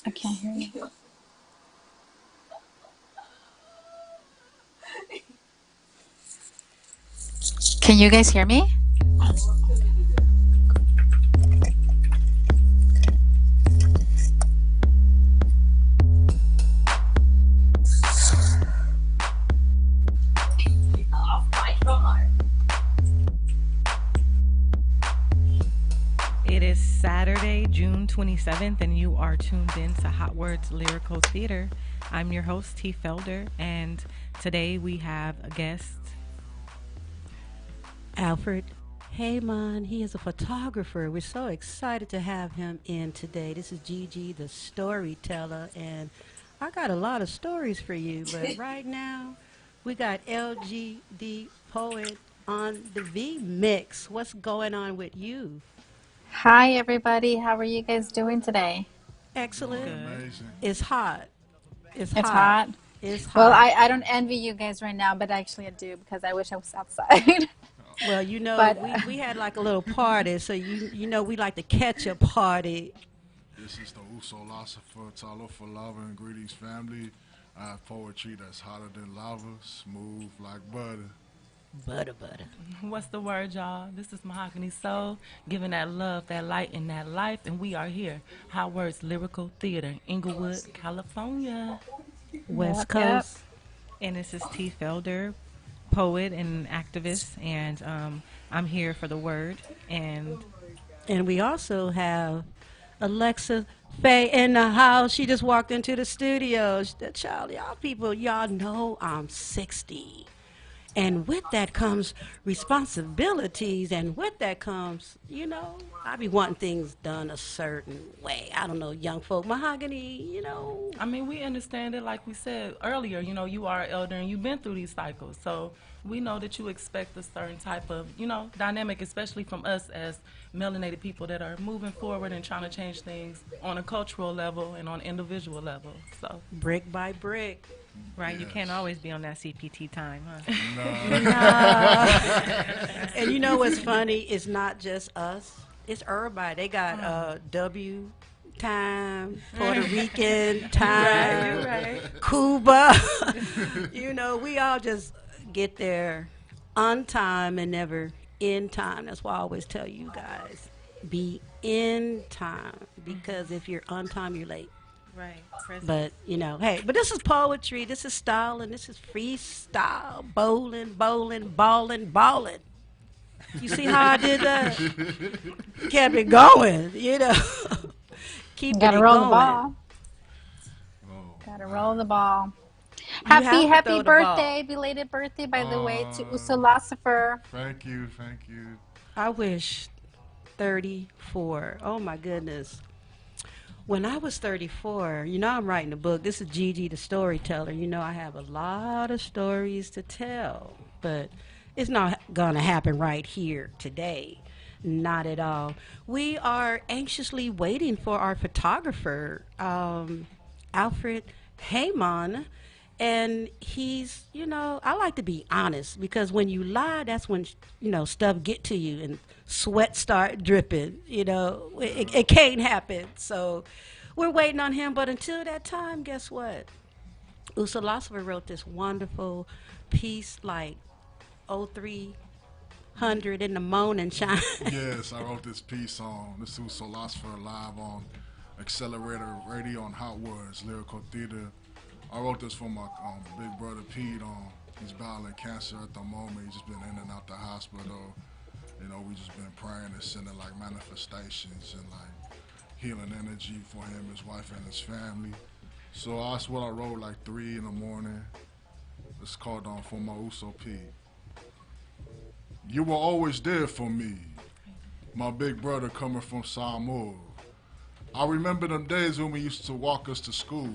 I can't hear you. Can you guys hear me? It is Saturday, June 27th, and you are tuned in to Hotwordz Lyrical Theater. I'm your host, T. Felder, and today we have a guest. Alfred Heyman. He is a photographer. We're so excited to have him in today. This is Gigi, the storyteller, and I got a lot of stories for you, but right now we got LGD Poet on the V Mix. What's going on with you? Hi, everybody. How are you guys doing today? Excellent. Doing Good. amazing. It's hot. It's It's hot. hot. It's Well, hot. I don't envy you guys right now, but actually I do because I wish I was outside. Well, you know, but we had like a little party, so you know we like to catch a party. This is the Uso Philosopher, Talo for Lava and Greetings family. I have poetry that's hotter than lava, smooth like butter. Butter. What's the word, y'all? This is Mahogany Soul, giving that love, that light, and that life, and we are here. Hotwordz Lyrical Theater, Inglewood, California. West Yep, yep. Coast. And this is T. Felder, poet and activist, and I'm here for the word. And And we also have Alexa Faye in the house. She just walked into the studio. Child, y'all people, y'all know I'm 60. And with that comes responsibilities. And with that comes, I be wanting things done a certain way. I don't know, young folk, mahogany. I mean, we understand it, like we said earlier, you are an elder and you've been through these cycles. So we know that you expect a certain type of, dynamic, especially from us as melanated people that are moving forward and trying to change things on a cultural level and on individual level. So, Brick by brick. right, you can't Yes. always be on that CPT time, huh? And you know what's funny? It's not just us. It's everybody. They got W time, Puerto Rican time, You're right. Cuba. We all just get there on time and never in time. That's why I always tell you guys, be in time, because if you're on time, you're late. Right. But hey, but this is poetry, this is style, and this is freestyle, bowling, balling. You see how I did that? Kept it going. Keeping Gotta it roll the going. ball. Oh, Gotta wow. roll the ball. You have to Happy throw the birthday, belated birthday, by the way, to Uh, Usolosifer. Thank you, thank you. I wish 34. Oh my goodness. When I was 34, I'm writing a book. This is Gigi, the storyteller. I have a lot of stories to tell, but it's not going to happen right here today. Not at all. We are anxiously waiting for our photographer, Alfred Heyman. And he's, I like to be honest, because when you lie, that's when, stuff get to you and sweat start dripping. It can't happen. So we're waiting on him. But until that time, guess what? Usalosova wrote this wonderful piece like 0300 in the morning shine. Yes, I wrote this piece on this is Philosopher live on Accelerator Radio on Hotwordz Lyrical Theater. I wrote this for my big brother Pete. He's battling cancer at the moment. He's just been in and out the hospital. We just been praying and sending like manifestations and like healing energy for him, his wife, and his family. So that's what I wrote like 3 in the morning. It's called For My Uso P. You were always there for me, my big brother coming from Samoa. I remember them days when we used to walk us to school,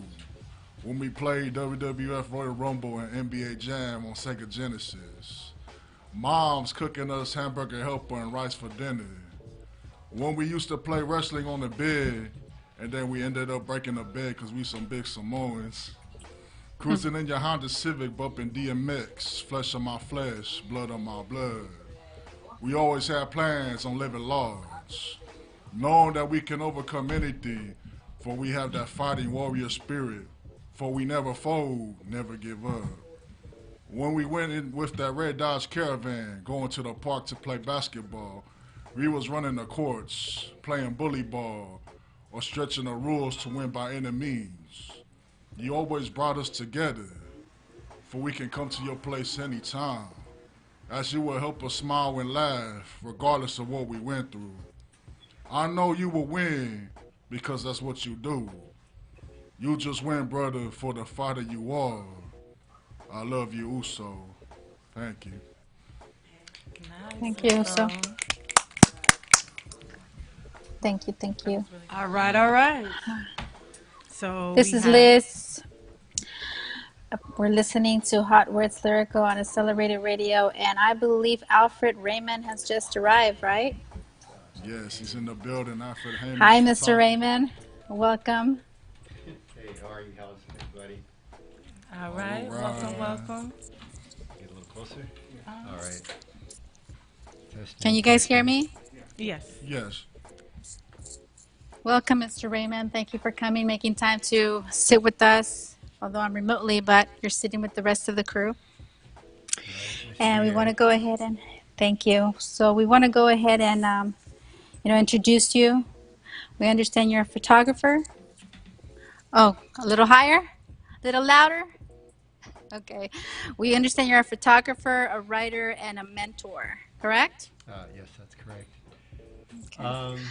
when we played WWF Royal Rumble and NBA Jam on Sega Genesis. Moms cooking us hamburger helper and rice for dinner. When we used to play wrestling on the bed, and then we ended up breaking the bed because we some big Samoans. Cruising in your Honda Civic, bumping DMX, flesh of my flesh, blood of my blood. We always had plans on living large, knowing that we can overcome anything For we have that fighting warrior spirit. For we never fold, never give up. When we went in with that red Dodge Caravan, going to the park to play basketball, we was running the courts, playing bully ball, or stretching the rules to win by any means. You always brought us together, for we can come to your place anytime, as you will help us smile and laugh, regardless of what we went through. I know you will win, because that's what you do. You just win, brother, for the fighter you are. I love you, Uso. Thank you. Nice. Thank you, Uso. Thank you, thank you. All right, all right. So This we is have- Liz. We're listening to Hotwordz Lyrical on Accelerated Radio, and I believe Alfred Raymond has just arrived, right? Yes, he's in the building. Alfred Heyman. Hi, Mr. Raymond. Welcome. Hey, how are you? How's everybody? All right. All right. Welcome, welcome. Get a little closer. All right. Testing, Can you guys testing. hear me? Yes. Yes. Welcome, Mr. Raymond. Thank you for coming, making time to sit with us, although I'm remotely, but you're sitting with the rest of the crew. And we want to go ahead and thank you. So we want to go ahead and, introduce you. We understand you're a photographer. Oh, a little higher? A little louder? Okay. We understand you're a photographer, a writer, and a mentor, correct? Yes, that's correct. Okay.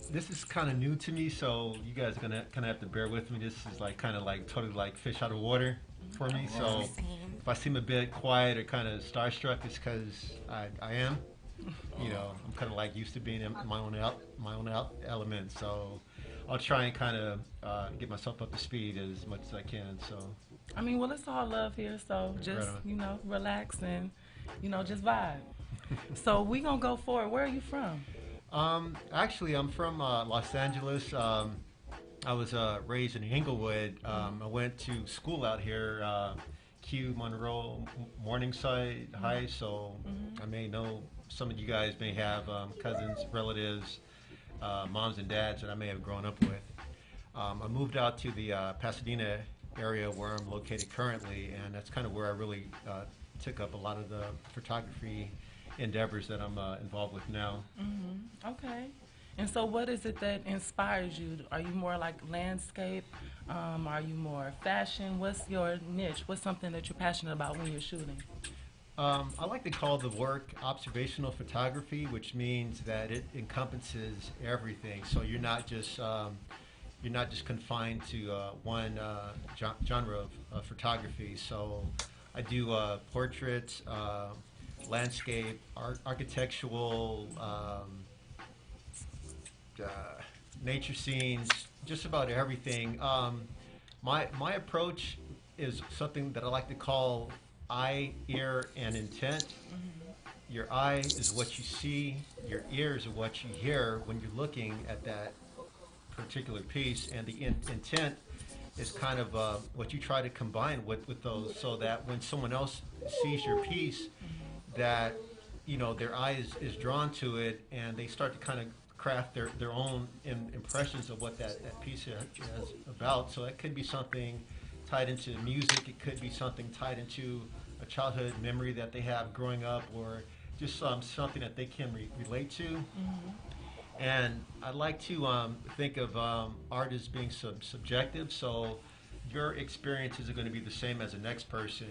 This is kind of new to me, so you guys are gonna kind of have to bear with me. This is like kind of like totally like fish out of water for me. So if I seem a bit quiet or kind of starstruck, it's because I am. You know, I'm kind of like used to being in my own element. So I'll try and kind of get myself up to speed as much as I can. So I mean, well, it's all love here, so just, Right on. relax and, just vibe. So we going to go forward. Where are you from? Actually, I'm from Los Angeles. I was raised in Inglewood. I went to school out here, Q Monroe Morningside High. So I may know some of you guys may have cousins, relatives, moms and dads that I may have grown up with. I moved out to the Pasadena area where I'm located currently, and that's kind of where I really took up a lot of the photography endeavors that I'm involved with now. Okay. And so what is it that inspires you? Are you more like landscape? Are you more fashion? What's your niche? What's something that you're passionate about when you're shooting? I like to call the work observational photography, which means that it encompasses everything. So you're not just confined to one genre of photography. So I do portraits, landscape, architectural, nature scenes, just about everything. My approach is something that I like to call eye, ear, and intent. Your eye is what you see, your ears are what you hear when you're looking at that particular piece, and the intent is kind of what you try to combine with those, so that when someone else sees your piece, that their eye is drawn to it, and they start to kind of craft their own impressions of what that piece is about. So it could be something tied into music, it could be something tied into a childhood memory that they have growing up, or just something that they can relate to. And I like to think of art as being subjective, so your experiences are going to be the same as the next person.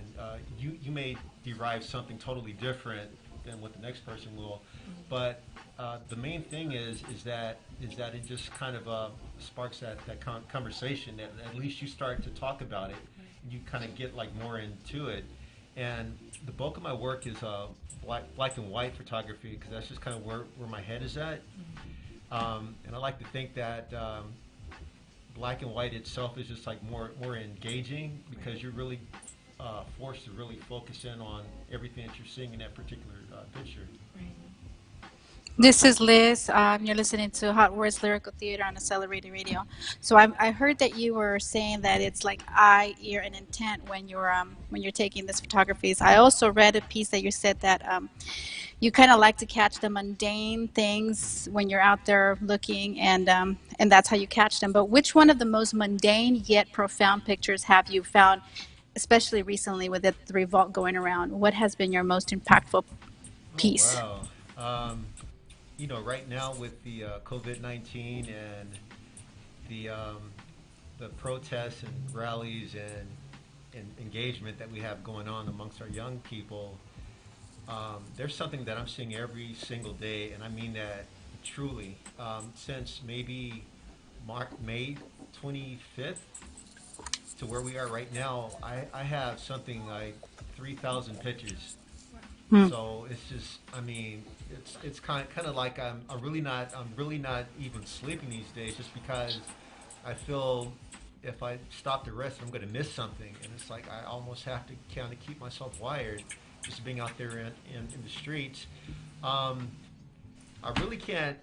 You may derive something totally different than what the next person will, but the main thing is that it just kind of sparks that conversation, that at least you start to talk about it, and you kind of get like more into it. And the bulk of my work is black and white photography, because that's just kind of where my head is at. And I like to think that black and white itself is just like more engaging, because you're really forced to really focus in on everything that you're seeing in that particular picture. This is Liz. You're listening to Hotwordz Lyrical Theater on Accelerated Radio. So I heard that you were saying that it's like eye, ear, and intent when you're taking this photographies. I also read a piece that you said that you kind of like to catch the mundane things when you're out there looking, and and that's how you catch them. But which one of the most mundane yet profound pictures have you found, especially recently with the revolt going around? What has been your most impactful Oh piece? wow. Right now with the COVID-19 and the the protests and rallies and engagement that we have going on amongst our young people, there's something that I'm seeing every single day, and I mean that truly. Since maybe May 25th to where we are right now, I have something like 3,000 pictures. Hmm. So it's just, I mean, it's kind of like I'm really not even sleeping these days, just because I feel if I stop to rest, I'm going to miss something, and it's like I almost have to kind of keep myself wired, just being out there in the streets. Um, I really can't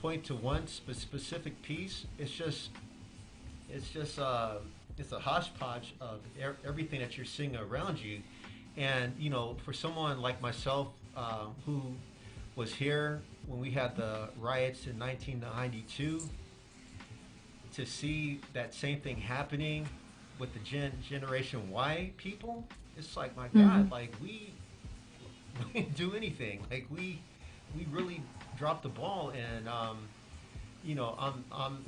point to one specific piece. It's just it's a hodgepodge of everything that you're seeing around you. And for someone like myself, who was here when we had the riots in 1992, to see that same thing happening with the Generation Y people, it's like, my Hmm. God, like we didn't do anything. Like we really dropped the ball, and I'm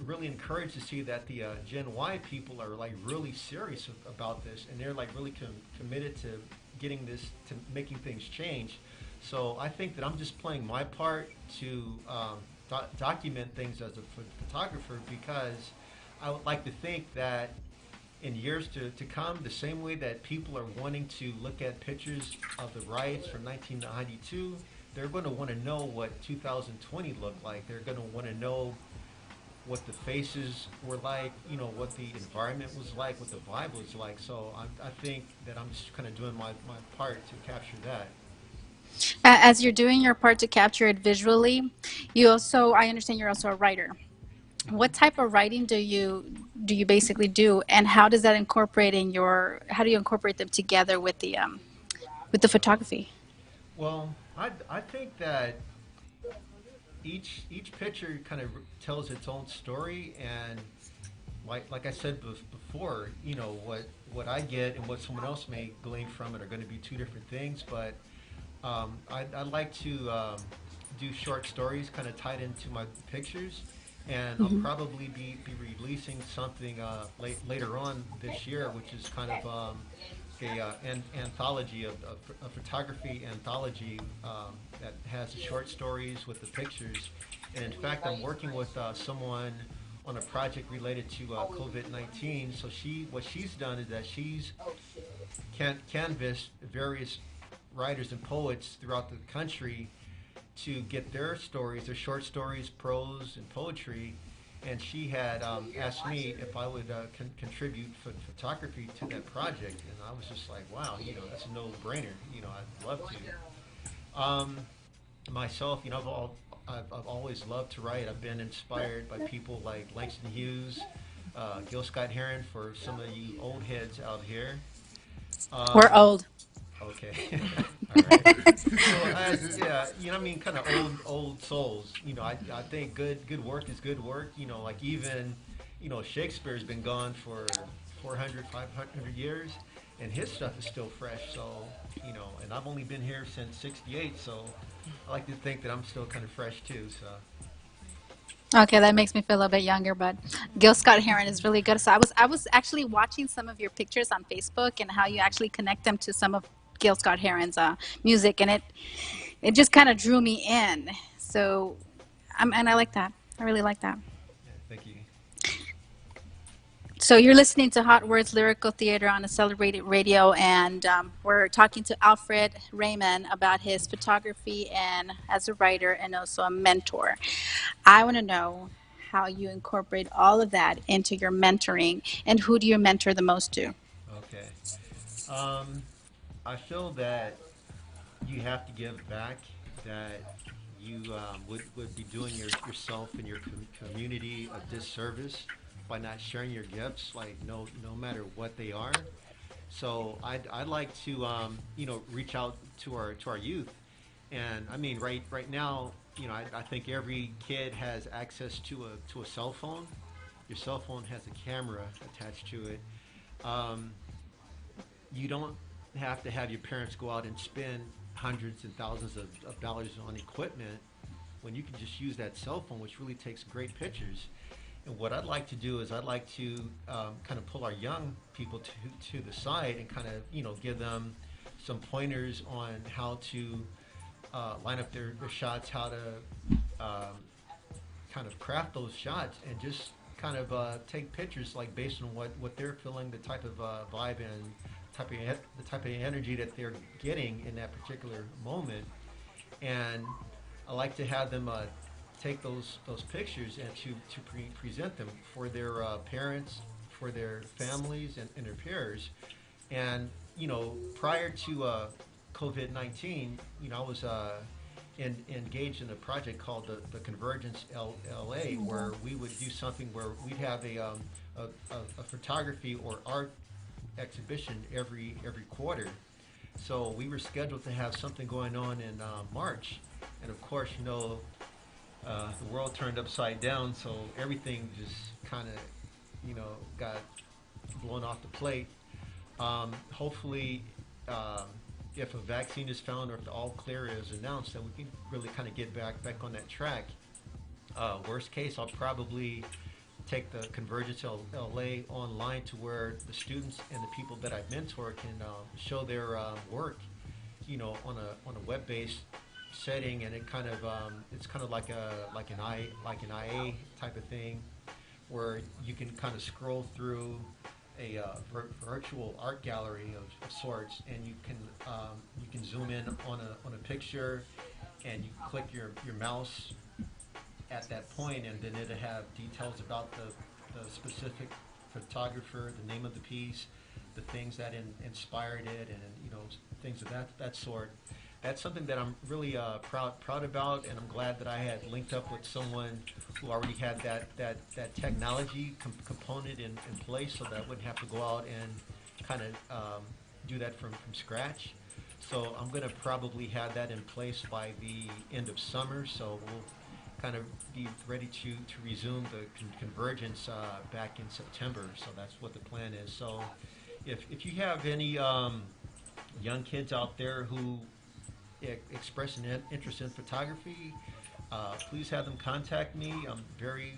really encouraged to see that the Gen Y people are like really serious about this, and they're like really committed to getting this, to making things change. So I think that I'm just playing my part to document things as a photographer, because I would like to think that in years to come, the same way that people are wanting to look at pictures of the riots from 1992, they're going to want to know what 2020 looked like. They're going to want to know what the faces were like, what the environment was like, what the vibe was like. So I think that I'm just kind of doing my part to capture that. As you're doing your part to capture it visually, you also, I understand you're also a writer. What type of writing do you basically do, and how does that incorporate in your, how do you incorporate them together with the photography? Well, I think that each picture kind of tells its own story, and like I said before, what I get and what someone else may glean from it are going to be two different things. But I like to do short stories kind of tied into my pictures, and I'll Hmm. probably be releasing something later on this year, which is kind of an anthology of a photography anthology, that has the short stories with the pictures. And in fact, I'm working with someone on a project related to COVID-19. So what she's done is that she's canvassed various writers and poets throughout the country to get their stories, their short stories, prose, and poetry. And she had asked me if I would contribute photography to that project, and I was just like, wow, that's a no-brainer. I'd love to. Myself, I've always loved to write. I've been inspired by people like Langston Hughes, Gil Scott Heron, for some of you old heads out here. We're Um, old. Okay. All right. So yeah, I mean, kind of old souls. I think good work is good work. Like even, Shakespeare's been gone for 400, 500 years, and his stuff is still fresh. So, and I've only been here since '68, so I like to think that I'm still kind of fresh too. So. Okay, that makes me feel a little bit younger, but Gil Scott Heron is really good. So I was actually watching some of your pictures on Facebook and how you actually connect them to some of Gil Scott Heron's music, and it just kind of drew me in. So, and I like that. I really like that. Yeah, thank you. So you're listening to Hot Words Lyrical Theater on a Celebrated Radio, and we're talking to Alfred Raymond about his photography and as a writer and also a mentor. I want to know how you incorporate all of that into your mentoring, and who do you mentor the most to? Okay. Um, I feel that you have to give back, that you would be doing yourself and your community a disservice by not sharing your gifts, like no matter what they are. So I'd like to reach out to our youth, and I mean right now I think every kid has access to a cell phone. Your cell phone has a camera attached to it. Um, you don't have to have your parents go out and spend hundreds and thousands of dollars on equipment when you can just use that cell phone, which really takes great pictures. And what I'd like to do is I'd like to kind of pull our young people to the side and kind of give them some pointers on how to line up their shots, how to kind of craft those shots, and just kind of take pictures like based on what they're feeling, the type of vibe and the type of energy that they're getting in that particular moment. And I like to have them take those pictures and to present them for their parents, for their families, and their peers. And prior to COVID-19, I was engaged in a project called the Convergence LA, where we would do something where we'd have a photography or art exhibition every quarter. So we were scheduled to have something going on in March, and of course, the world turned upside down, so everything just kind of, got blown off the plate. Hopefully, if a vaccine is found or if the all clear is announced, then we can really kind of get back on that track. Worst case, I'll probably take the Convergence LA online to where the students and the people that I mentor can show their work, on a web-based setting, and it kind of it's kind of like an IA type of thing, where you can kind of scroll through a virtual art gallery of sorts, and you can zoom in on a picture, and you click your mouse at that point, and then it'll have details about the specific photographer, the name of the piece, the things that inspired it, and things of that sort. That's something that I'm really proud about, and I'm glad that I had linked up with someone who already had that technology component in place, so that I wouldn't have to go out and kind of do that from scratch. So I'm going to probably have that in place by the end of summer, so we'll kind of be ready to resume the convergence back in September. So that's what the plan is. So if you have any young kids out there who express an interest in photography, please have them contact me. I'm very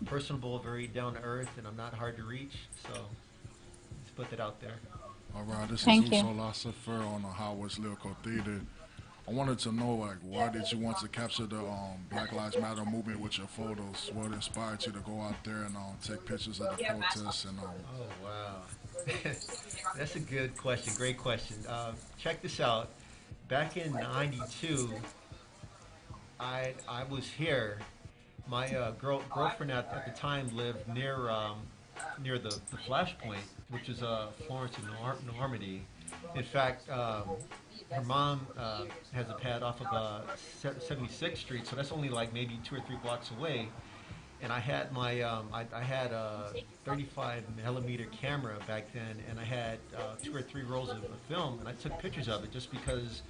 personable, very down to earth, and I'm not hard to reach. So let's put that out there. All right, this is Thank you. Uso Lassefer on the Hotwordz Lyrical Theater. I wanted to know, why did you want to capture the Black Lives Matter movement with your photos? What inspired you to go out there and take pictures of the protests and Oh, wow. That's a good question. Great question. Check this out. Back in '92, I was here. My girlfriend at the time lived near the Flashpoint, which is Florence and Normandy. In fact, her mom has a pad off of 76th Street, so that's only like maybe 2 or 3 blocks away. And I had my I had a 35 millimeter camera back then, and I had 2 or 3 rolls of film, and I took pictures of it just because,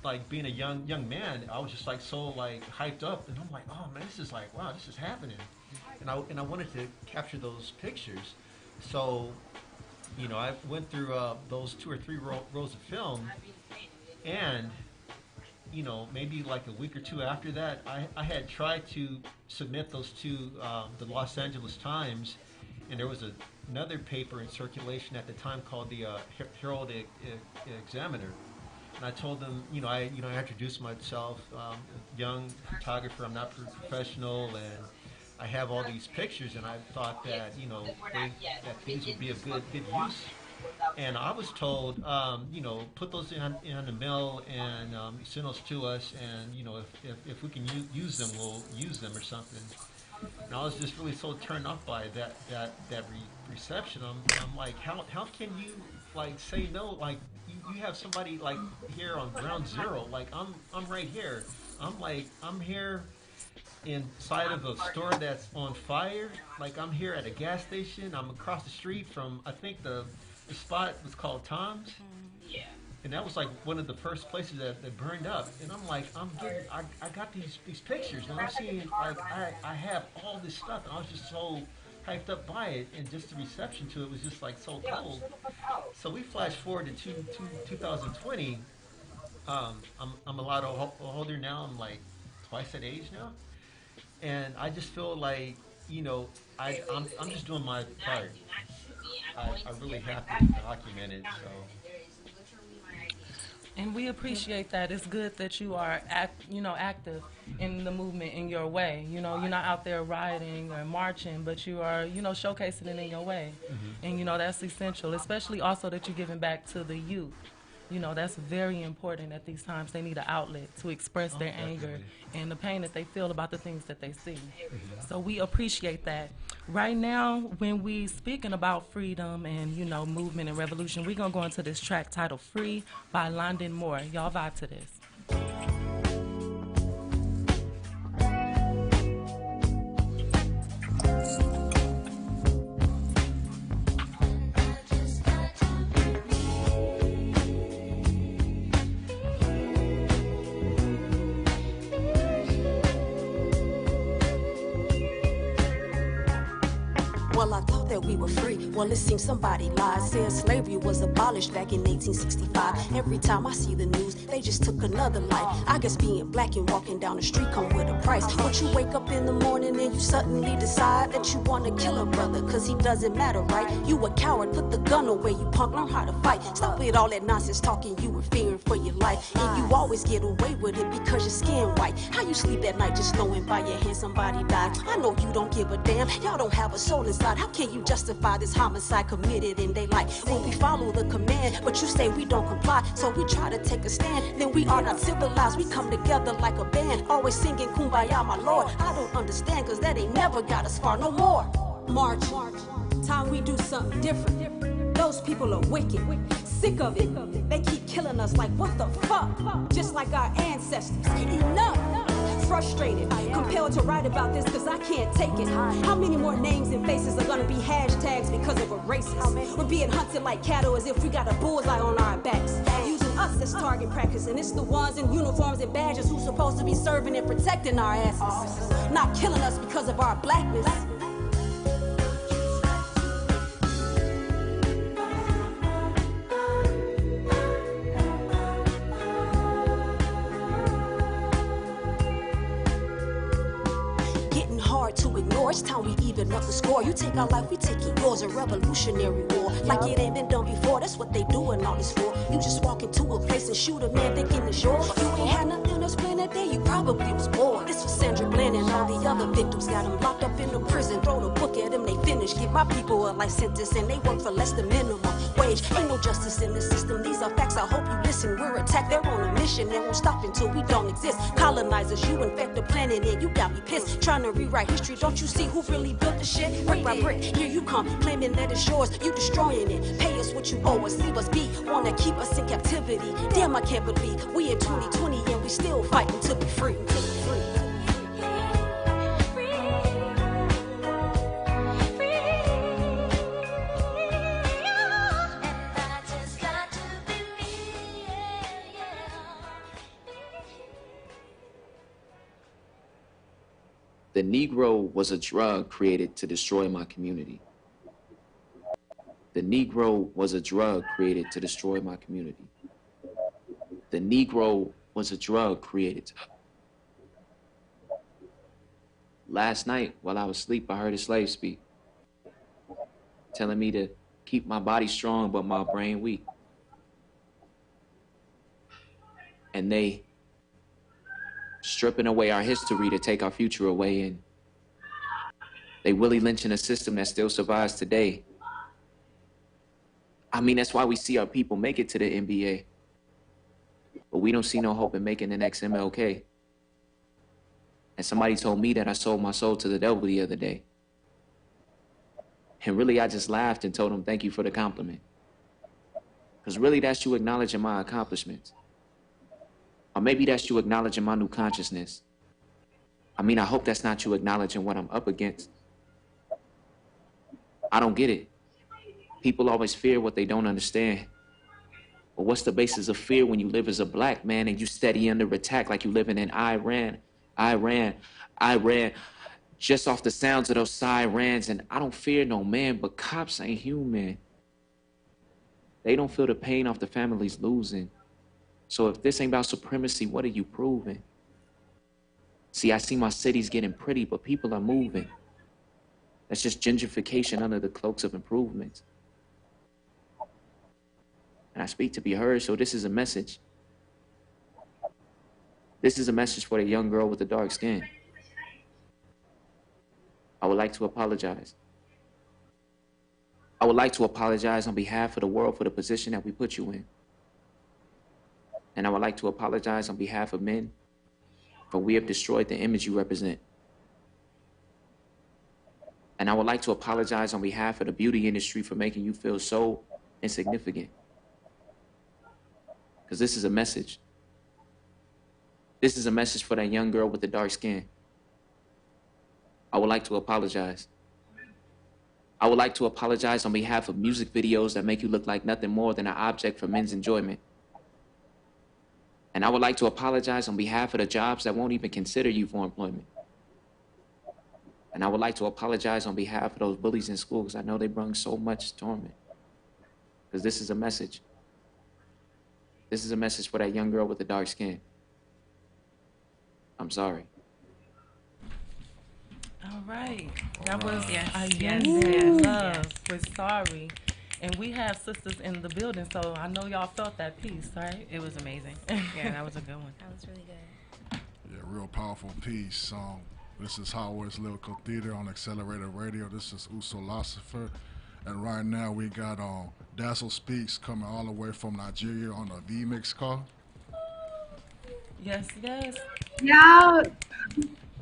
like being a young man, I was just like so like hyped up, and I'm like, oh man, this is like, wow, this is happening, and I wanted to capture those pictures. So I went through those 2 or 3 rolls of film, and maybe like a week or 2 after that, I had tried to submit those to the Los Angeles Times, and there was another paper in circulation at the time called the Herald Examiner. And I told them, I introduced myself, young photographer, I'm not professional, and I have all these pictures, and I thought that, that these would be of good use. And I was told, put those in the mail and send those to us, and if we can use them, we'll use them or something. And I was just really so turned off by that reception. I'm like, how can you like say no? Like you have somebody like here on ground zero. Like I'm right here. I'm here inside of a store that's on fire. Like I'm here at a gas station. I'm across the street from, I think the spot was called Tom's. and that was like one of the first places that burned up. And I'm like, I got these pictures, and I'm seeing like I have all this stuff, and I was just so hyped up by it, and just the reception to it was just like so cold. So we flash forward to 2020. I'm a lot older now. I'm like twice that age now, and I just feel like, you know, I'm just doing my part. I really have to document it. So And we appreciate that. It's good that you are active in the movement in your way. You know, you're not out there rioting or marching, but you are, showcasing it in your way. And that's essential, especially also that you're giving back to the youth. That's very important at these times. They need an outlet to express their anger and the pain that they feel about the things that they see. So we appreciate that. Right now, when we speaking about freedom and, movement and revolution, we're going to go into this track titled Free by London Moore. Y'all vibe to this. Well, I thought that we were free. Well, it seems somebody lied. Said slavery was abolished back in 1865. Every time I see the news, they just took another life. I guess being black and walking down the street come with a price. But you wake up in the morning and you suddenly decide that you want to kill a brother, cause he doesn't matter, right? You a coward, put the gun away, you punk, learn how to fight. Stop with all that nonsense talking, you were fearing for your life. And you always get away with it because your skin white. How you sleep at night just knowing by your hand somebody died? I know you don't give a damn, y'all don't have a soul inside. How can you justify this homicide committed in daylight? When we follow the command, but you say we don't comply, so we try to take a stand. Then we are not civilized, we come together like a band, always singing Kumbaya, my Lord. I don't understand, cause that ain't never got us far no more. March, time we do something different. Those people are wicked, sick of it. They keep killing us like what the fuck? Just like our ancestors. Enough. Frustrated, compelled to write about this cause I can't take it. How many more names and faces are gonna be hashtags because of a racist? We're being hunted like cattle as if we got a bullseye on our backs, using us as target practice, and it's the ones in uniforms and badges who's supposed to be serving and protecting our asses, not killing us because of our blackness. To ignore, it's time we even up the score. You take our life, we taking yours, a revolutionary war. Like it ain't been done before, that's what they doing all this for. You just walk into a place and shoot a man thinking it's yours. You ain't had nothing else planned that day, you probably was bored. This was Sandra Bland and all the other victims. Got them locked up in the prison, throw the book at them, they finish. Give my people a life sentence and they work for less than minimum wage. Ain't no justice in the system, these are facts, I hope you listen. We're attacked, they're on a mission and won't stop until we don't exist. Colonizers, you infect the planet and you got me pissed. Trying to rewrite history, don't you see who really built the shit? Brick by brick, here you come, claiming that it's yours. You destroying it, pay us what you owe us, leave us be. Wanna keep us in captivity, damn I can't believe we in 2020 and we still fighting to be free. The Negro was a drug created to destroy my community. The Negro was a drug created to destroy my community. The Negro was a drug created to... Last night, while I was asleep, I heard a slave speak, telling me to keep my body strong, but my brain weak. And they stripping away our history to take our future away, and they Willie lynching a system that still survives today. I mean, that's why we see our people make it to the NBA, but we don't see no hope in making the next MLK. And somebody told me that I sold my soul to the devil the other day. And really, I just laughed and told him, thank you for the compliment. Because really, that's you acknowledging my accomplishments. Or maybe that's you acknowledging my new consciousness. I mean, I hope that's not you acknowledging what I'm up against. I don't get it. People always fear what they don't understand. Or what's the basis of fear when you live as a black man and you steady under attack like you living in Iran, Iran, Iran, just off the sounds of those sirens. And I don't fear no man, but cops ain't human. They don't feel the pain off the families losing. So if this ain't about supremacy, what are you proving? See, I see my cities getting pretty, but people are moving. That's just gentrification under the cloaks of improvement. And I speak to be heard, so this is a message. This is a message for the young girl with the dark skin. I would like to apologize. I would like to apologize on behalf of the world for the position that we put you in. And I would like to apologize on behalf of men, for we have destroyed the image you represent. And I would like to apologize on behalf of the beauty industry for making you feel so insignificant. Because this is a message. This is a message for that young girl with the dark skin. I would like to apologize. I would like to apologize on behalf of music videos that make you look like nothing more than an object for men's enjoyment. And I would like to apologize on behalf of the jobs that won't even consider you for employment. And I would like to apologize on behalf of those bullies in school, because I know they bring so much torment. Because this is a message. This is a message for that young girl with the dark skin. I'm sorry. All right. That was Yes, a yes, young yes, love. We're sorry. And we have sisters in the building, so I know y'all felt that piece, right? It was amazing. Yeah, that was a good one. That was really good. Yeah, real powerful piece. This is Hotwordz Lyrical Theater on Accelerator Radio. This is Usolosifer. And right now we got Dazzle Speaks coming all the way from Nigeria on a V-Mix call. Yes, yes. Yeah,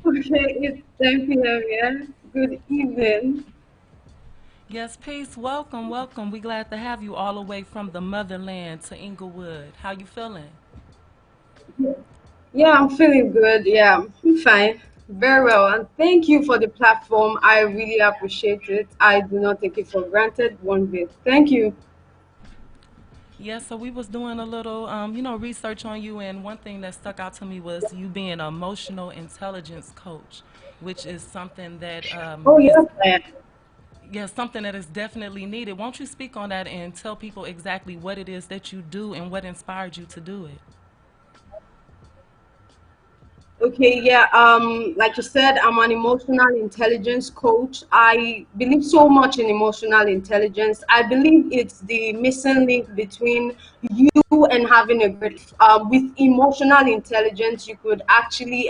okay, it's 10 p.m. Yeah. Good evening. Yes, peace. Welcome, welcome. We glad to have you all the way from the motherland to Inglewood. How you feeling? Yeah, I'm feeling good. Yeah, I'm fine. Very well. And thank you for the platform. I really appreciate it. I do not take it for granted one bit. Thank you. Yeah, so we was doing a little, research on you, and one thing that stuck out to me was you being an emotional intelligence coach, which is something that Oh, yes, I am. something that is definitely needed. Won't you speak on that and tell people exactly what it is that you do and what inspired you to do it? Okay, yeah, like you said, I'm an emotional intelligence coach. I believe so much in emotional intelligence. I believe it's the missing link between you and having a great, with emotional intelligence, you could actually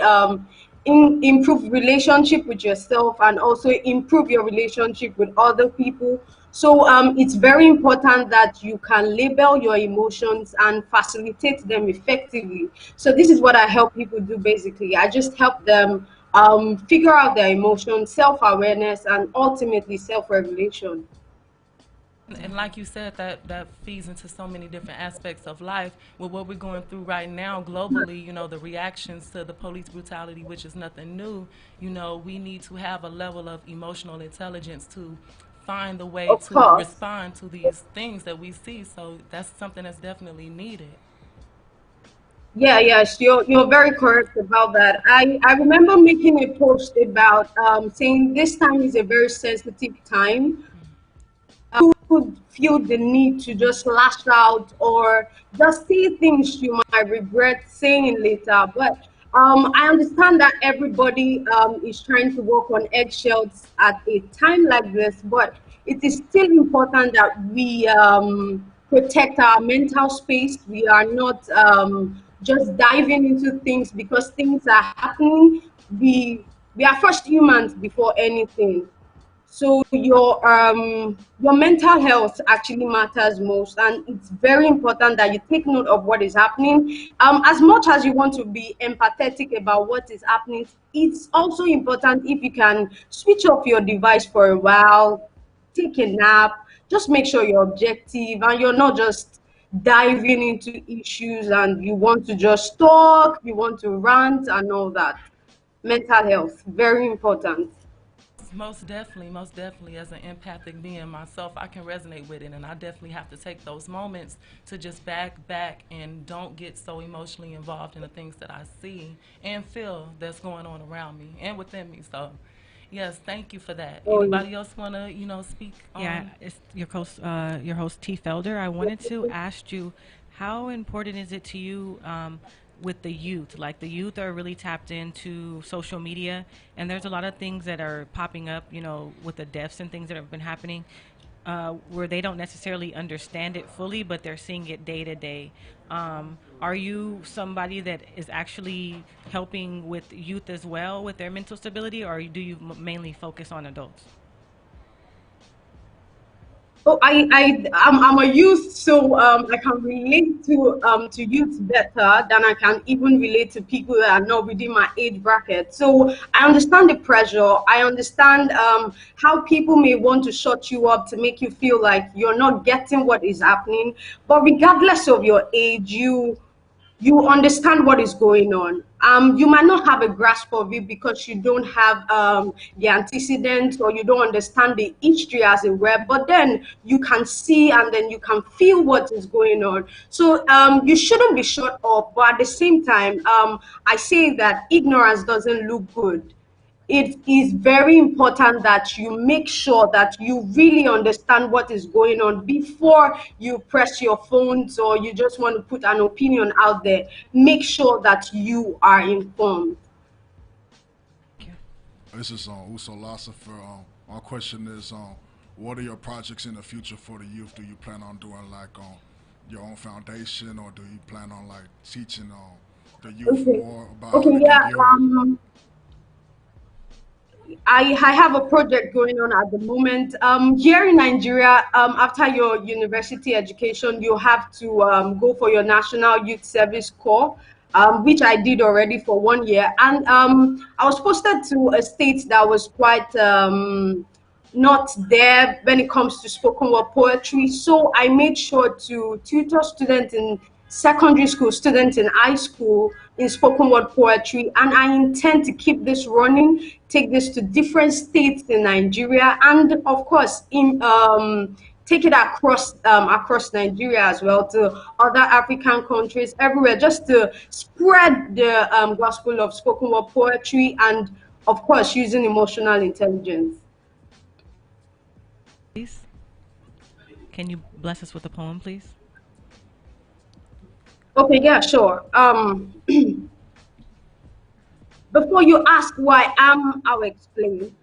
improve relationship with yourself and also improve your relationship with other people. So it's very important that you can label your emotions and facilitate them effectively. So this is what I help people do basically. I just help them figure out their emotions, self-awareness, and ultimately self-regulation. And like you said, that feeds into so many different aspects of life. With what we're going through right now globally, the reactions to the police brutality, which is nothing new, we need to have a level of emotional intelligence to find a way Of to course. respond to these things that we see. So that's something that's definitely needed. Yeah, yes, you're very correct about that. I remember making a post about saying this time is a very sensitive time. Could feel the need to just lash out or just say things you might regret saying later. But I understand that everybody is trying to walk on eggshells at a time like this, but it is still important that we protect our mental space. We are not just diving into things because things are happening. We are first humans before anything. So your mental health actually matters most, and it's very important that you take note of what is happening. As much as you want to be empathetic about what is happening, it's also important if you can switch off your device for a while, take a nap, just make sure you're objective and you're not just diving into issues and you want to just talk, you want to rant and all that. Mental health, very important. most definitely. As an empathic being myself, I can resonate with it, and I definitely have to take those moments to just back and don't get so emotionally involved in the things that I see and feel that's going on around me and within me. So, yes, thank you for that. Oh, Anybody else want to, speak Yeah, on? it's your host T. Felder. I wanted to ask you, how important is it to you with the youth? Like the youth are really tapped into social media, and there's a lot of things that are popping up, with the deaths and things that have been happening, where they don't necessarily understand it fully, but they're seeing it day to day. Are you somebody that is actually helping with youth as well with their mental stability, or do you mainly focus on adults? oh, I'm a youth, so I can relate to youth better than I can even relate to people that are not within my age bracket. So I understand the pressure. I understand how people may want to shut you up to make you feel like you're not getting what is happening. But regardless of your age, you understand what is going on. You might not have a grasp of it because you don't have the antecedents or you don't understand the history as it were, but then you can see and then you can feel what is going on. So you shouldn't be shut up, but at the same time, I say that ignorance doesn't look good. It is very important that you make sure that you really understand what is going on before you press your phones or you just want to put an opinion out there. Make sure that you are informed. This is Uso Lasseter. My question is, what are your projects in the future for the youth? Do you plan on doing like your own foundation, or do you plan on like teaching the youth Okay. more about how Okay, they can yeah. deal? I have a project going on at the moment. Here in Nigeria, after your university education, you have to go for your National Youth Service Corps, which I did already for 1 year. And I was posted to a state that was quite not there when it comes to spoken word poetry. So I made sure to tutor students in secondary school, students in high school in spoken word poetry. And I intend to keep this running, take this to different states in Nigeria, and of course, take it across Nigeria as well to other African countries, everywhere, just to spread the gospel of spoken word poetry and, of course, using emotional intelligence. Please, can you bless us with a poem, please? Okay, yeah, sure. Before you ask who I am, I'll explain.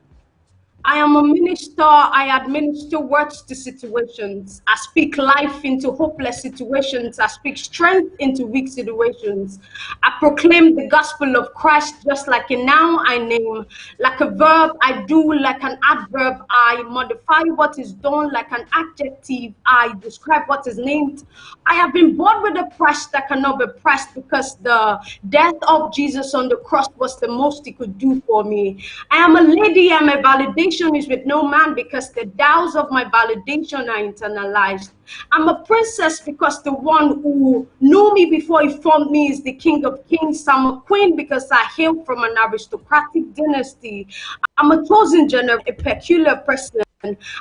I am a minister. I administer words to situations. I speak life into hopeless situations. I speak strength into weak situations. I proclaim the gospel of Christ just like a noun I name. Like a verb, I do. Like an adverb, I modify what is done. Like an adjective, I describe what is named. I have been born with a price that cannot be priced because the death of Jesus on the cross was the most he could do for me. I am a lady, and my validation is with no man because the doubts of my validation are internalized. I'm a princess because the one who knew me before he formed me is the king of kings. I'm a queen because I hail from an aristocratic dynasty. I'm a chosen generation, a peculiar person.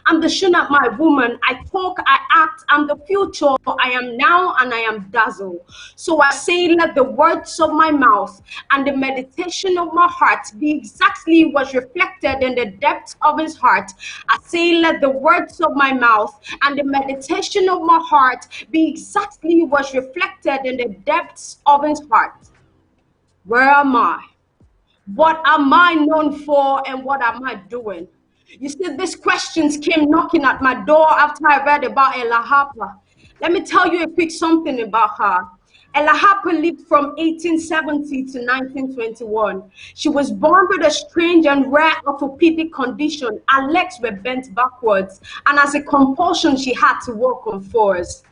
I'm the Shunammite woman. I talk, I act. I'm the future. I am now and I am dazzle. So I say, let the words of my mouth and the meditation of my heart be exactly what's reflected in the depths of his heart. I say, let the words of my mouth and the meditation of my heart be exactly what's reflected in the depths of his heart. Where am I? What am I known for and what am I doing? You see, these questions came knocking at my door after I read about Ella Harper. Let me tell you a quick something about her. Ella Harper lived from 1870 to 1921. She was born with a strange and rare orthopedic condition. Her legs were bent backwards, and as a compulsion, she had to walk on fours.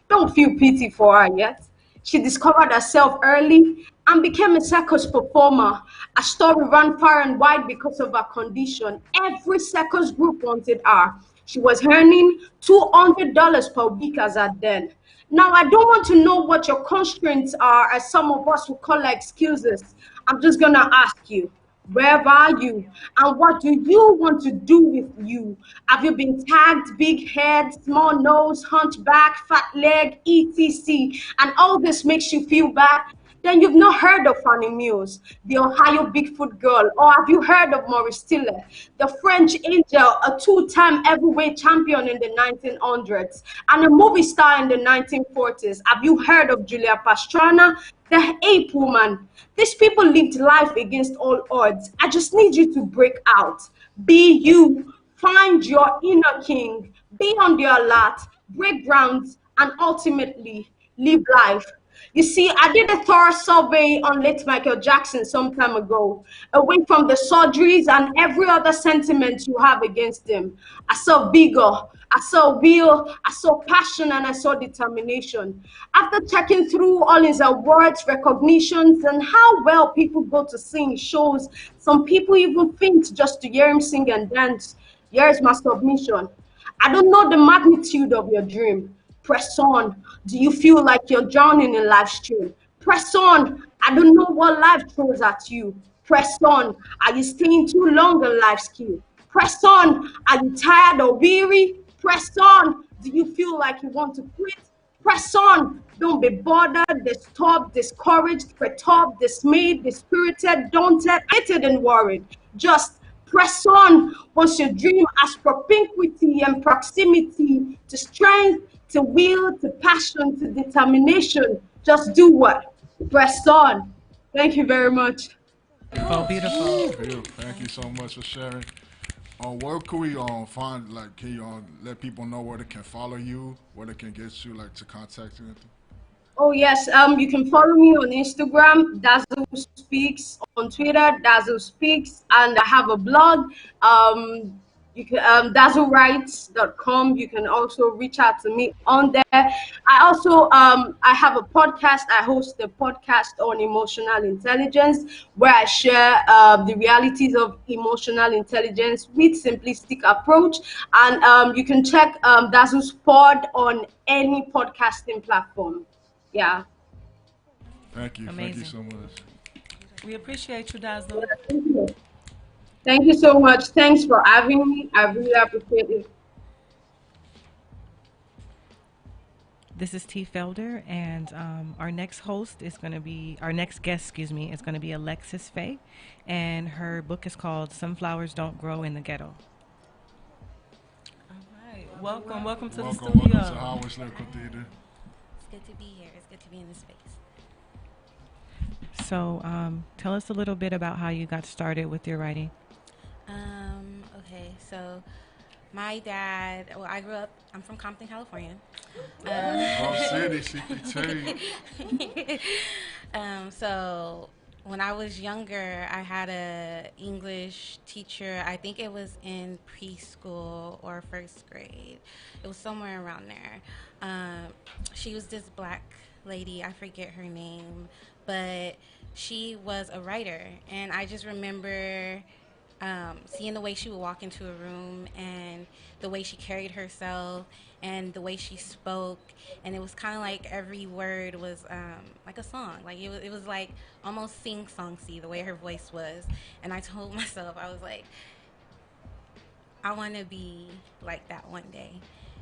Don't feel pity for her yet. She discovered herself early and became a circus performer. Her story ran far and wide because of her condition. Every circus group wanted her. She was earning $200 per week as at then. Now, I don't want to know what your constraints are, as some of us will call her excuses. I'm just going to ask you, Where are you? And what do you want to do with you? Have you been tagged big head, small nose, hunchback, fat leg, etc. and all this makes you feel bad? Then you've not heard of Fannie Mills, the Ohio Bigfoot girl, or have you heard of Maurice Tiller, the French angel, a two-time heavyweight champion in the 1900s, and a movie star in the 1940s? Have you heard of Julia Pastrana, the ape woman? These people lived life against all odds. I just need you to break out. Be you. Find your inner king. Be on the alert. Break grounds. And ultimately, live life. You see, I did a thorough survey on late Michael Jackson some time ago, away from the surgeries and every other sentiment you have against him. I saw vigor, I saw will, I saw passion, and I saw determination. After checking through all his awards, recognitions, and how well people go to sing shows, some people even faint just to hear him sing and dance. Here's my submission. I don't know the magnitude of your dream. Press on. Do you feel like you're drowning in life stream? Press on. I don't know what life throws at you. Press on. Are you staying too long in life's queue? Press on. Are you tired or weary? Press on. Do you feel like you want to quit? Press on. Don't be bothered, disturbed, discouraged, perturbed, dismayed, dispirited, daunted, hated, and worried. Just press on. Once your dream has propinquity and proximity to strength, to will, to passion, to determination, just do what? Press on. Thank you very much. Beautiful, beautiful. Thank you so much for sharing. Where can we find, like, can you let people know where they can follow you, where they can get you, like, to contact you? Oh yes, you can follow me on Instagram, Dazzle Speaks, on Twitter, Dazzle Speaks, and I have a blog. You can dazzlewrites.com. You can also reach out to me on there. I also I have a podcast. I host a podcast on emotional intelligence where I share the realities of emotional intelligence with simplistic approach. And you can check Dazzle's Pod on any podcasting platform. Yeah. Thank you. Thank you Amazing. so much. We appreciate you, Dazzle. Thank you. Thank you so much. Thanks for having me. I really appreciate it. This is T. Felder, and our next host is going to be, our next guest, excuse me, is going to be Alexis Faye, and her book is called Some Flowers Don't Grow in the Ghetto. All right. Welcome to the Welcome studio. to Hotwordz Lyrical Theater. It's good to be here. It's good to be in this space. So tell us a little bit about how you got started with your writing. Okay, so my dad, well, I'm from Compton, California. Oh, city, CPT. So when I was younger, I had a English teacher. I think it was in preschool or first grade. It was somewhere around there. She was this black lady. I forget her name, but she was a writer, and I just remember seeing the way she would walk into a room and the way she carried herself and the way she spoke, and it was kind of like every word was like a song. Like it was like almost sing-songsy the way her voice was. And I told myself, I was like, I want to be like that one day.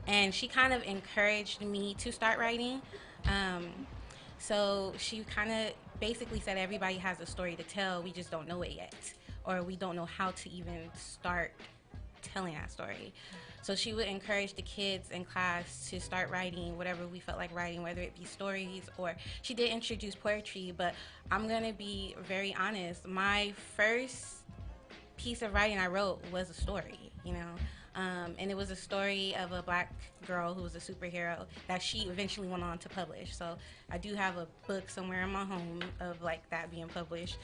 And she kind of encouraged me to start writing. So she kind of basically said everybody has a story to tell, we just don't know it yet, or we don't know how to even start telling that story. So she would encourage the kids in class to start writing whatever we felt like writing, whether it be stories, or she did introduce poetry. But I'm going to be very honest, my first piece of writing I wrote was a story, you know. And it was a story of a black girl who was a superhero that she eventually went on to publish. So I do have a book somewhere in my home of like that being published.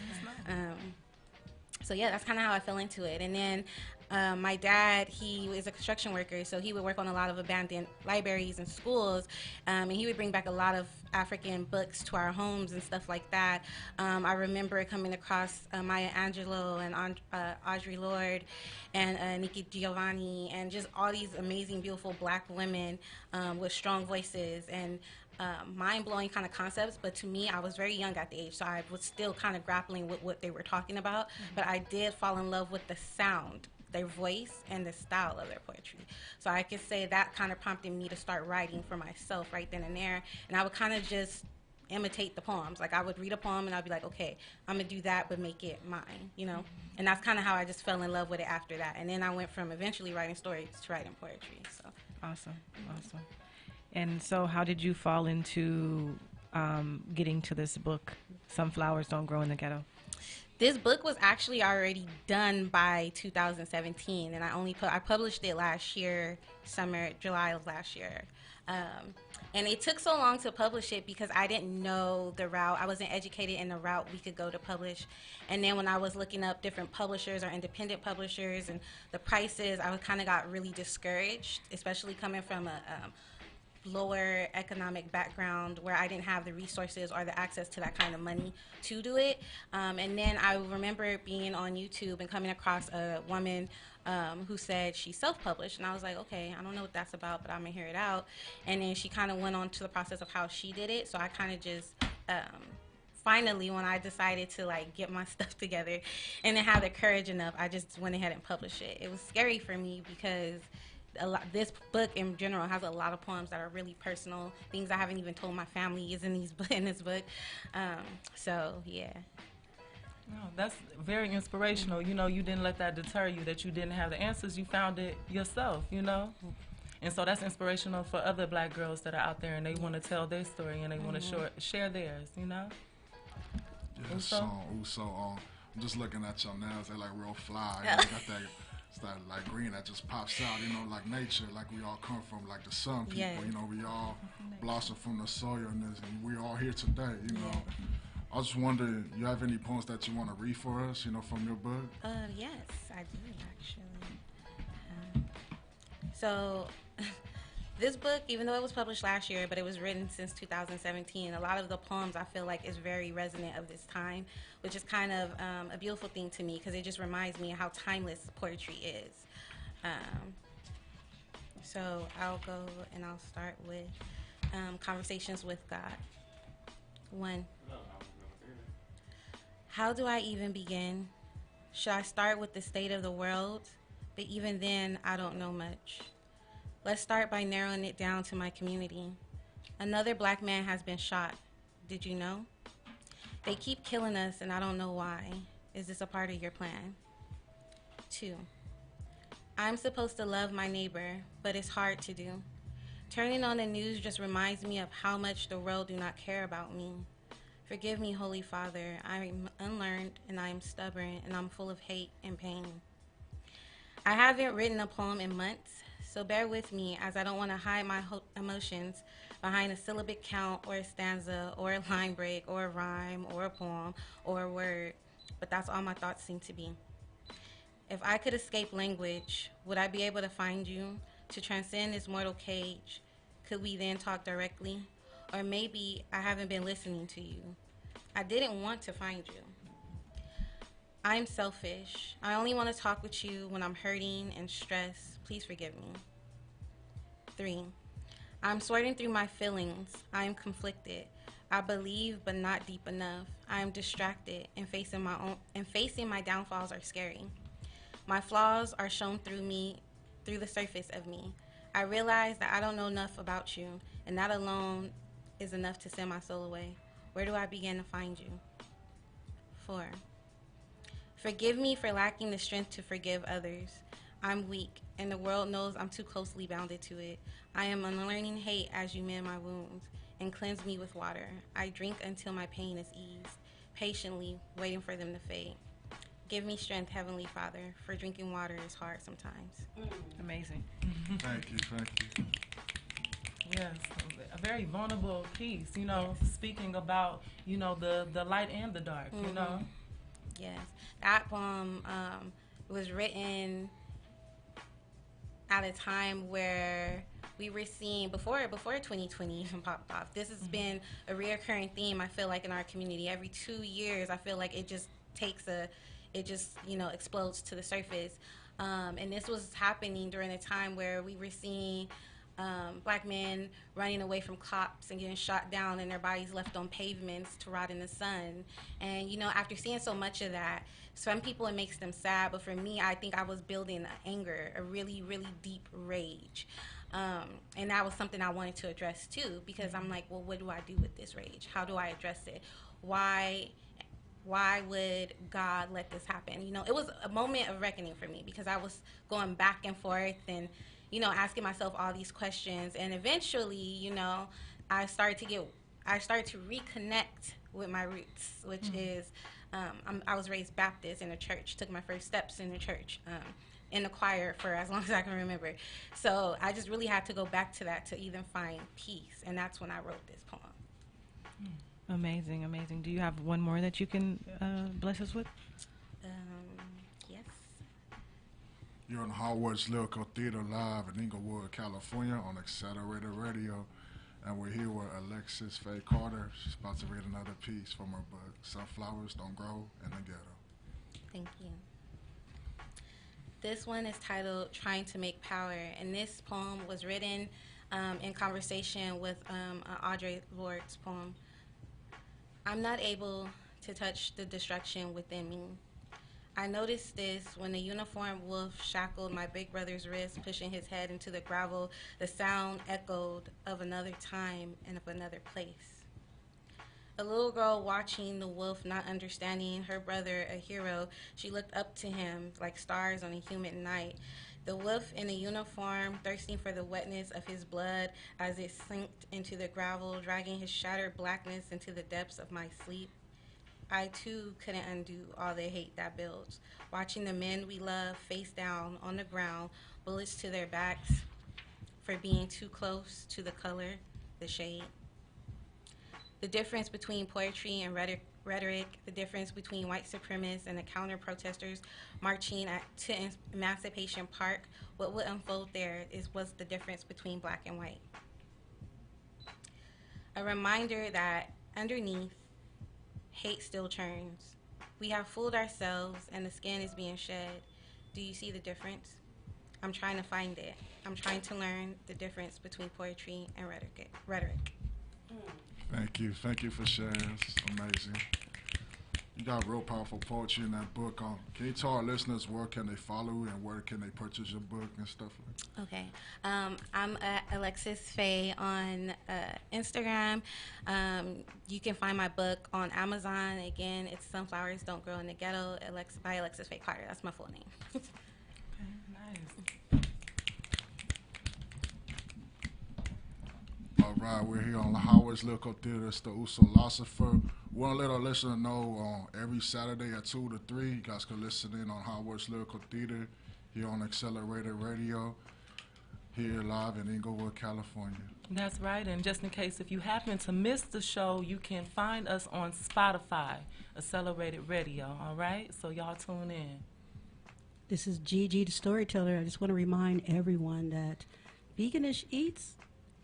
So yeah, that's kind of how I fell into it. And then My dad, he was a construction worker, so he would work on a lot of abandoned libraries and schools, and he would bring back a lot of African books to our homes and stuff like that. I remember coming across Maya Angelou and Audre Lorde and Nikki Giovanni and just all these amazing, beautiful black women with strong voices and mind-blowing kind of concepts. But to me, I was very young at the age, so I was still kind of grappling with what they were talking about. But I did fall in love with the sound, their voice, and the style of their poetry. So I could say that kind of prompted me to start writing for myself right then and there. And I would kind of just imitate the poems. Like I would read a poem and I'd be like, okay, I'm gonna do that, but make it mine, you know? And that's kind of how I just fell in love with it after that. And then I went from eventually writing stories to writing poetry. So Awesome. And so how did you fall into getting to this book, Some Flowers Don't Grow in the Ghetto? this book was actually already done by 2017, and I published it last year, July of last year. And it took so long to publish it because I didn't know the route. I wasn't educated in the route we could go to publish. And then when I was looking up different publishers or independent publishers and the prices, I kind of got really discouraged, especially coming from a lower economic background where I didn't have the resources or the access to that kind of money to do it. And then I remember being on YouTube and coming across a woman who said she self-published, and I was like, okay, I don't know what that's about, but I'm gonna hear it out. And then she kind of went on to the process of how she did it, so I kind of just finally, when I decided to like get my stuff together and then have the courage enough, I just went ahead and published it. It was scary for me because this book in general has a lot of poems that are really personal, things I haven't even told my family is in this book. So yeah. No, that's very inspirational. You know, you didn't let that deter you, that you didn't have the answers. You found it yourself, you know? And so that's inspirational for other black girls that are out there and they want to tell their story and they want to share theirs, you know? Yeah, so I'm just looking at your nails. They're like real fly. You know, got that like green that just pops out, you know, like nature, like we all come from, like the sun people, Yeah. you know, we all blossom from the soil and we all here today, you know. I was just wondering, you have any poems that you want to read for us, you know, from your book? Yes, I do actually. So this book, even though it was published last year, but it was written since 2017, a lot of the poems I feel like is very resonant of this time, which is kind of a beautiful thing to me because it just reminds me of how timeless poetry is. So I'll go and I'll start with Conversations with God. 1. How do I even begin? Should I start with the state of the world? But even then, I don't know much. Let's start by narrowing it down to my community. Another black man has been shot. Did you know? They keep killing us and I don't know why. Is this a part of your plan? 2. I'm supposed to love my neighbor, but it's hard to do. Turning on the news just reminds me of how much the world do not care about me. Forgive me, Holy Father. I'm unlearned and I'm stubborn and I'm full of hate and pain. I haven't written a poem in months, so bear with me as I don't want to hide my emotions behind a syllabic count or a stanza or a line break or a rhyme or a poem or a word, but that's all my thoughts seem to be. If I could escape language, would I be able to find you, to transcend this mortal cage? Could we then talk directly? Or maybe I haven't been listening to you. I didn't want to find you. I'm selfish. I only want to talk with you when I'm hurting and stressed. Please forgive me. 3. I'm sorting through my feelings. I am conflicted. I believe, but not deep enough. I am distracted and facing my downfalls are scary. My flaws are shown through the surface of me. I realize that I don't know enough about you, and that alone is enough to send my soul away. Where do I begin to find you? 4. Forgive me for lacking the strength to forgive others. I'm weak, and the world knows I'm too closely bounded to it. I am unlearning hate as you mend my wounds and cleanse me with water. I drink until my pain is eased, patiently waiting for them to fade. Give me strength, Heavenly Father, for drinking water is hard sometimes. Amazing. Thank you. Yes, a very vulnerable piece, you know, speaking about, you know, the light and the dark, you know. Yes, that poem was written at a time where we were seeing before 2020 even popped off. This has been a reoccurring theme. I feel like in our community, every 2 years, I feel like it just explodes to the surface. And this was happening during a time where we were seeing black men running away from cops and getting shot down and their bodies left on pavements to rot in the sun. And, after seeing so much of that, some people it makes them sad, but for me, I think I was building anger, a really, really deep rage. And that was something I wanted to address too, because I'm like, well, what do I do with this rage? How do I address it? Why would God let this happen? It was a moment of reckoning for me because I was going back and forth and, asking myself all these questions. And eventually, I started to reconnect with my roots, which is, I was raised Baptist in a church, took my first steps in the church, in the choir for as long as I can remember. So I just really had to go back to that to even find peace. And that's when I wrote this poem. Amazing, amazing. Do you have one more that you can bless us with? Yes. You're on Hotwordz Lyrical Theater live in Inglewood, California on Accelerated Radio. And we're here with Alexis Faye Carter. She's about to read another piece from her book, Sunflowers Don't Grow in the Ghetto. Thank you. This one is titled Trying to Make Power. And this poem was written in conversation with Audre Lorde's poem. I'm not able to touch the destruction within me. I noticed this when a uniformed wolf shackled my big brother's wrist, pushing his head into the gravel. The sound echoed of another time and of another place. A little girl watching the wolf, not understanding her brother a hero, she looked up to him like stars on a humid night. The wolf in a uniform, thirsting for the wetness of his blood as it sank into the gravel, dragging his shattered blackness into the depths of my sleep. I, too, couldn't undo all the hate that builds, watching the men we love face down on the ground, bullets to their backs for being too close to the color, the shade. The difference between poetry and rhetoric, the difference between white supremacists and the counter-protesters marching to Emancipation Park, what would unfold there was the difference between black and white. A reminder that underneath, hate still churns. We have fooled ourselves and the skin is being shed. Do you see the difference? I'm trying to find it. I'm trying to learn the difference between poetry and rhetoric. Thank you. Thank you for sharing. It's amazing. You got real powerful poetry in that book. Can you tell our listeners where can they follow you and where can they purchase your book and stuff like that? Okay. I'm Alexis Faye on Instagram. You can find my book on Amazon. Again, it's Sunflowers Don't Grow in the Ghetto by Alexis Faye Carter. That's my full name. Okay, nice. All right, we're here on the Hotwordz Lyrical Theater. It's the Usolosopher. We want to let our listener know every Saturday at 2 to 3, you guys can listen in on Hotwordz Lyrical Theater here on Accelerated Radio, here live in Inglewood, California. That's right, and just in case if you happen to miss the show, you can find us on Spotify, Accelerated Radio, all right? So y'all tune in. This is Gigi the Storyteller. I just want to remind everyone that Veganish Eats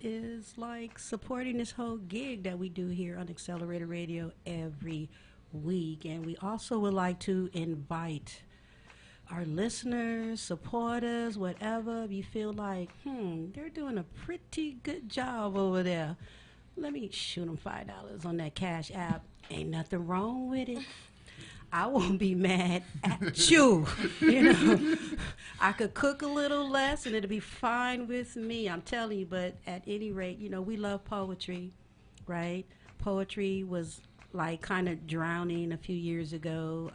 is like supporting this whole gig that we do here on Accelerated Radio every week. And we also would like to invite our listeners, supporters, whatever. If you feel like, they're doing a pretty good job over there, let me shoot them $5 on that Cash App. Ain't nothing wrong with it. I won't be mad at you. I could cook a little less and it'll be fine with me, I'm telling you. But at any rate, we love poetry, right? Poetry was like kind of drowning a few years ago,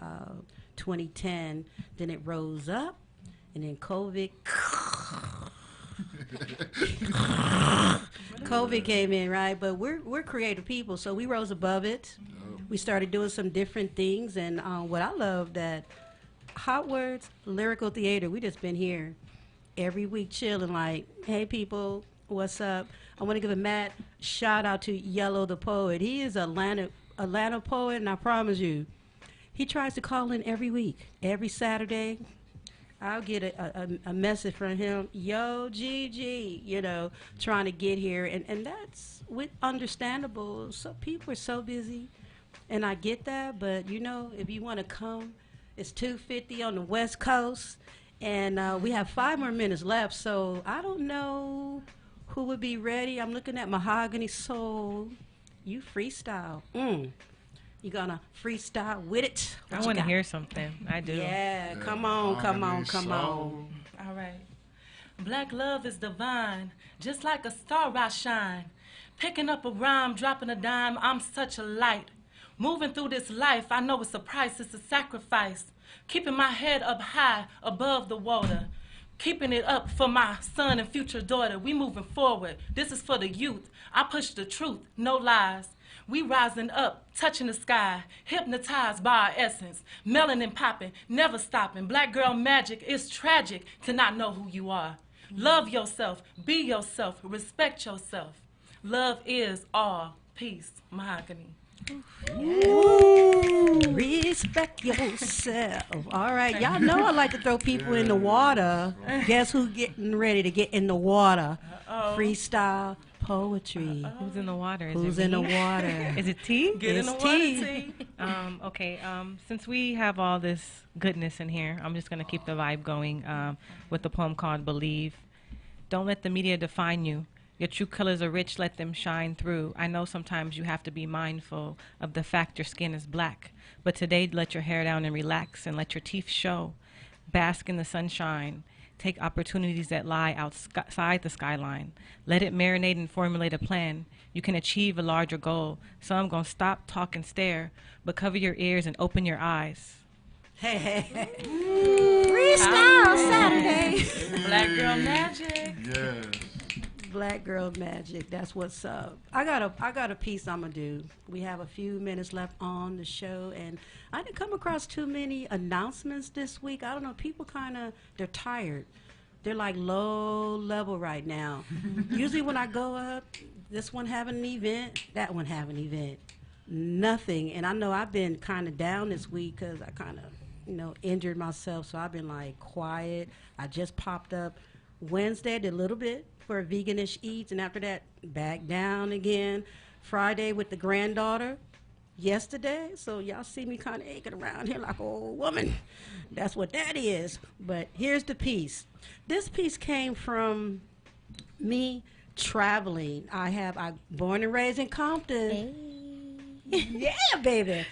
2010. Then it rose up, and then COVID came in, right? But we're creative people, so we rose above it. We started doing some different things, and what I love that Hotwordz Lyrical Theater, we just been here every week chilling like, hey people, what's up? I want to give a mad shout out to Yellow the Poet. He is Atlanta poet, and I promise you, he tries to call in every week, every Saturday, I'll get a message from him, yo, Gigi, trying to get here. And that's understandable. So people are so busy, and I get that. But, if you want to come, it's 2:50 on the West Coast, and we have 5 more minutes left. So I don't know who would be ready. I'm looking at Mahogany Soul. You freestyle. You gonna freestyle with it? I want to hear something. I do. Yeah, come on. All right. Black love is divine, just like a star I shine. Picking up a rhyme, dropping a dime, I'm such a light. Moving through this life, I know it's a price, it's a sacrifice. Keeping my head up high above the water. Keeping it up for my son and future daughter. We moving forward. This is for the youth. I push the truth, no lies. We rising up, touching the sky, hypnotized by our essence, melanin popping, never stopping. Black girl magic, it's tragic to not know who you are. Love yourself, be yourself, respect yourself. Love is all. Peace. Mahogany. Ooh, respect yourself. All right, y'all know I like to throw people in the water. Guess who's getting ready to get in the water? Freestyle poetry. Who's in the water? Who's in the water? Is it tea? Get in the water, T. Okay. Since we have all this goodness in here, I'm just gonna keep the vibe going with the poem called "Believe." Don't let the media define you. Your true colors are rich, let them shine through. I know sometimes you have to be mindful of the fact your skin is black, but today let your hair down and relax and let your teeth show. Bask in the sunshine. Take opportunities that lie outside the skyline. Let it marinate and formulate a plan. You can achieve a larger goal. So I'm going to stop, talk, and stare, but cover your ears and open your eyes. Hey. Freestyle Saturday. Black girl magic. Yes. Black girl magic. That's what's up. I got a piece I'm gonna do. We have a few minutes left on the show, and I didn't come across too many announcements this week. I don't know. People they're tired. They're like low level right now. Usually when I go up, this one have an event, that one have an event. Nothing. And I know I've been kind of down this week because I kind of injured myself. So I've been like quiet. I just popped up Wednesday, did a little bit for Veganish Eats, and after that, back down again. Friday with the granddaughter yesterday, so y'all see me kind of aching around here like an old woman. That's what that is. But here's the piece. This piece came from me traveling. I born and raised in Compton. Hey. Yeah, baby.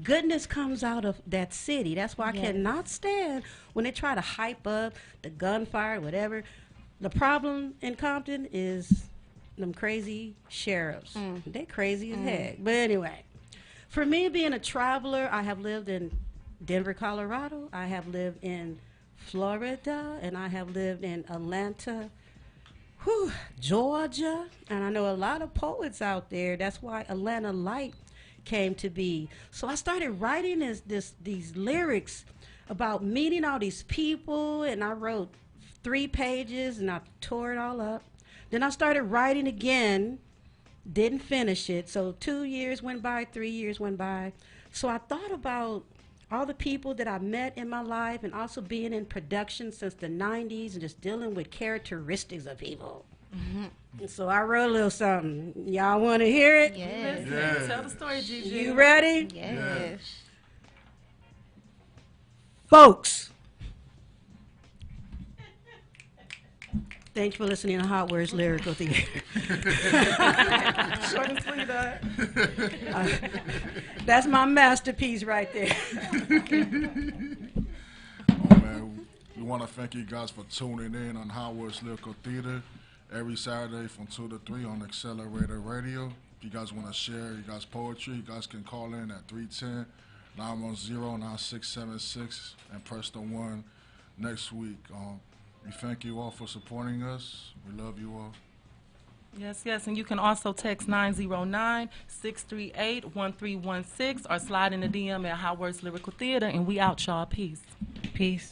Goodness comes out of that city. That's why I cannot stand when they try to hype up the gunfire, whatever. The problem in Compton is them crazy sheriffs. They crazy as heck. But anyway, for me being a traveler, I have lived in Denver, Colorado. I have lived in Florida, and I have lived in Atlanta, Georgia. And I know a lot of poets out there. That's why Atlanta Light came to be. So I started writing these lyrics about meeting all these people, and I wrote 3 pages, and I tore it all up. Then I started writing again, didn't finish it. So 2 years went by, 3 years went by. So I thought about all the people that I met in my life, and also being in production since the 90s and just dealing with characteristics of people. And so I wrote a little something. Y'all want to hear it? Yes. Yeah. Tell the story, Gigi. You ready? Yes. Folks, thanks for listening to Hotwordz Lyrical Theater. Short and sweet, That's my masterpiece right there. Oh man, we want to thank you guys for tuning in on Hotwordz Lyrical Theater every Saturday from 2 to 3 on Accelerator Radio. If you guys want to share you guys' poetry, you guys can call in at 310-910-9676 and press the 1 next week. We thank you all for supporting us. We love you all. Yes, and you can also text 909-638-1316 or slide in the DM at Hotwordz Lyrical Theater, and we out, y'all. Peace. Peace.